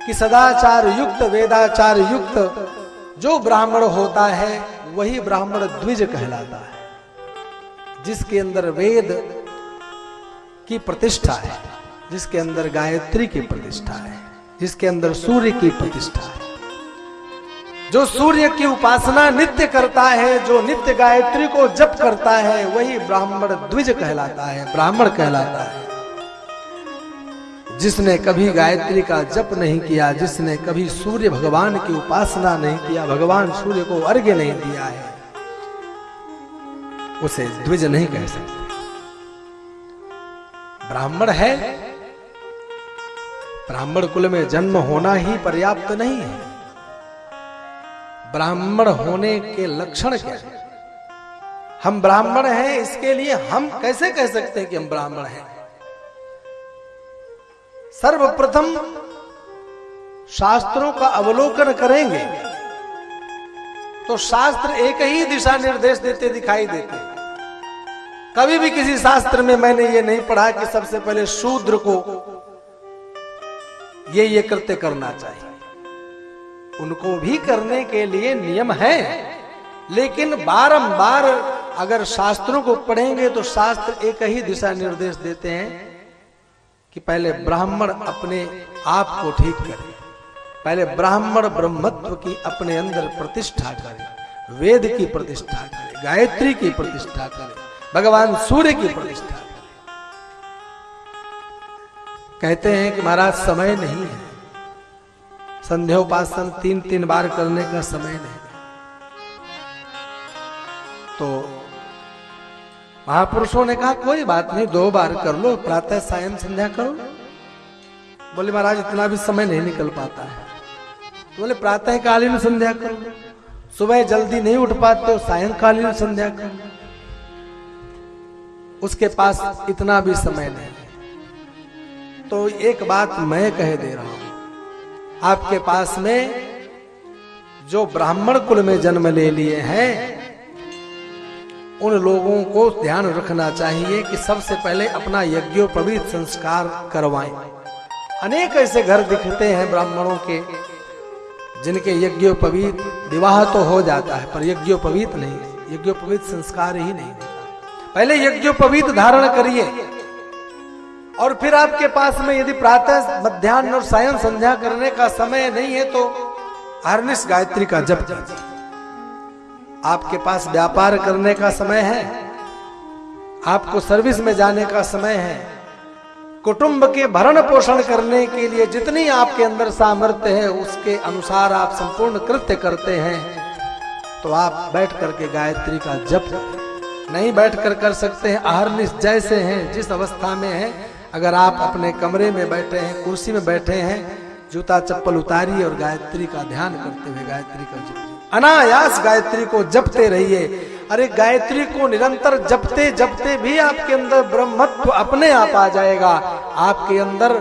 कि सदाचार युक्त वेदाचार युक्त जो ब्राह्मण होता है वही ब्राह्मण द्विज कहलाता है, जिसके अंदर वेद की प्रतिष्ठा है, जिसके अंदर गायत्री की प्रतिष्ठा है, जिसके अंदर सूर्य की प्रतिष्ठा है, जो सूर्य की उपासना नित्य करता है, जो नित्य गायत्री को जप करता है, वही ब्राह्मण द्विज कहलाता है, ब्राह्मण कहलाता है। जिसने कभी गायत्री का जप नहीं किया, जिसने कभी सूर्य भगवान की उपासना नहीं किया, भगवान सूर्य को अर्घ्य नहीं दिया है, उसे द्विज नहीं कह सकते। ब्राह्मण है, ब्राह्मण कुल में जन्म होना ही पर्याप्त नहीं है। ब्राह्मण होने के लक्षण क्या है? हम ब्राह्मण हैं, इसके लिए हम कैसे कह सकते हैं कि हम ब्राह्मण हैं? सर्वप्रथम शास्त्रों का अवलोकन करेंगे तो शास्त्र एक ही दिशा निर्देश देते दिखाई देते। कभी भी किसी शास्त्र में मैंने ये नहीं पढ़ा कि सबसे पहले शूद्र को ये कृत्य करना चाहिए। उनको भी करने के लिए नियम है, लेकिन बारंबार अगर शास्त्रों को पढ़ेंगे तो शास्त्र एक ही दिशा निर्देश देते हैं कि पहले ब्राह्मण अपने आप को ठीक करे, पहले ब्राह्मण ब्रह्मत्व की अपने अंदर प्रतिष्ठा करे, वेद की प्रतिष्ठा करे, गायत्री की प्रतिष्ठा करे, भगवान सूर्य की प्रतिष्ठा करे। कहते हैं कि महाराज समय नहीं है, संध्योपासन 3-3 बार करने का समय नहीं। तो महापुरुषों ने कहा कोई बात नहीं, 2 बार कर लो, प्रातः सायं संध्या करो। बोले महाराज इतना भी समय नहीं निकल पाता है। तो बोले प्रातःकालीन संध्या करो, सुबह जल्दी नहीं उठ पाते हो, सायंकालीन संध्या करो। उसके पास इतना भी समय नहीं। तो एक बात मैं कह दे रहा हूं, आपके पास में जो ब्राह्मण कुल में जन्म ले लिए हैं, उन लोगों को ध्यान रखना चाहिए कि सबसे पहले अपना यज्ञोपवीत संस्कार करवाएं। अनेक ऐसे घर दिखते हैं ब्राह्मणों के जिनके यज्ञोपवीत विवाह तो हो जाता है पर यज्ञोपवीत नहीं, यज्ञोपवीत संस्कार ही नहीं देता। पहले यज्ञोपवीत धारण करिए और फिर आपके पास में यदि प्रातः मध्याह्न और सायं संध्या करने का समय नहीं है तो अहर्निश गायत्री का जप कीजिए। आपके पास व्यापार करने का समय है, आपको सर्विस में जाने का समय है, कुटुंब के भरण पोषण करने के लिए जितनी आपके अंदर सामर्थ्य है उसके अनुसार आप संपूर्ण कृत्य करते हैं, तो आप बैठ करके गायत्री का जप नहीं बैठ कर सकते हैं। अहर्निश जैसे हैं, जिस अवस्था में हैं, अगर आप अपने कमरे में बैठे हैं, कुर्सी में बैठे हैं, जूता चप्पल उतारिए और गायत्री का ध्यान करते हुए गायत्री का जप, अनायास गायत्री को जपते रहिए। अरे गायत्री को निरंतर जपते जपते भी आपके अंदर ब्रह्मत्व अपने आप आ जाएगा। आपके अंदर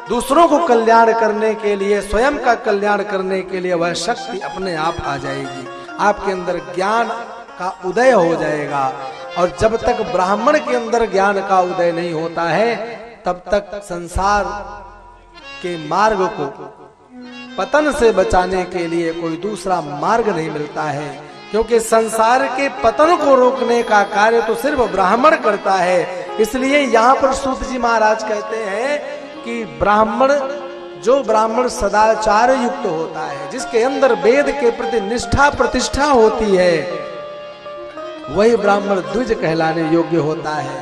दूसरों को कल्याण करने के लिए, स्वयं का कल्याण करने के लिए वह शक्ति अपने आप आ जाएगी। आपके अंदर ज्ञान का उदय हो जाएगा। और जब तक ब्राह्मण के अंदर ज्ञान का उदय नहीं होता है तब तक संसार के मार्ग को पतन से बचाने के लिए कोई दूसरा मार्ग नहीं मिलता है, क्योंकि संसार के पतन को रोकने का कार्य तो सिर्फ ब्राह्मण करता है। इसलिए यहाँ पर सूत जी महाराज कहते हैं कि जो ब्राह्मण सदाचार युक्त होता है, जिसके अंदर वेद के प्रति निष्ठा प्रतिष्ठा होती है, वही ब्राह्मण द्विज कहलाने योग्य होता है।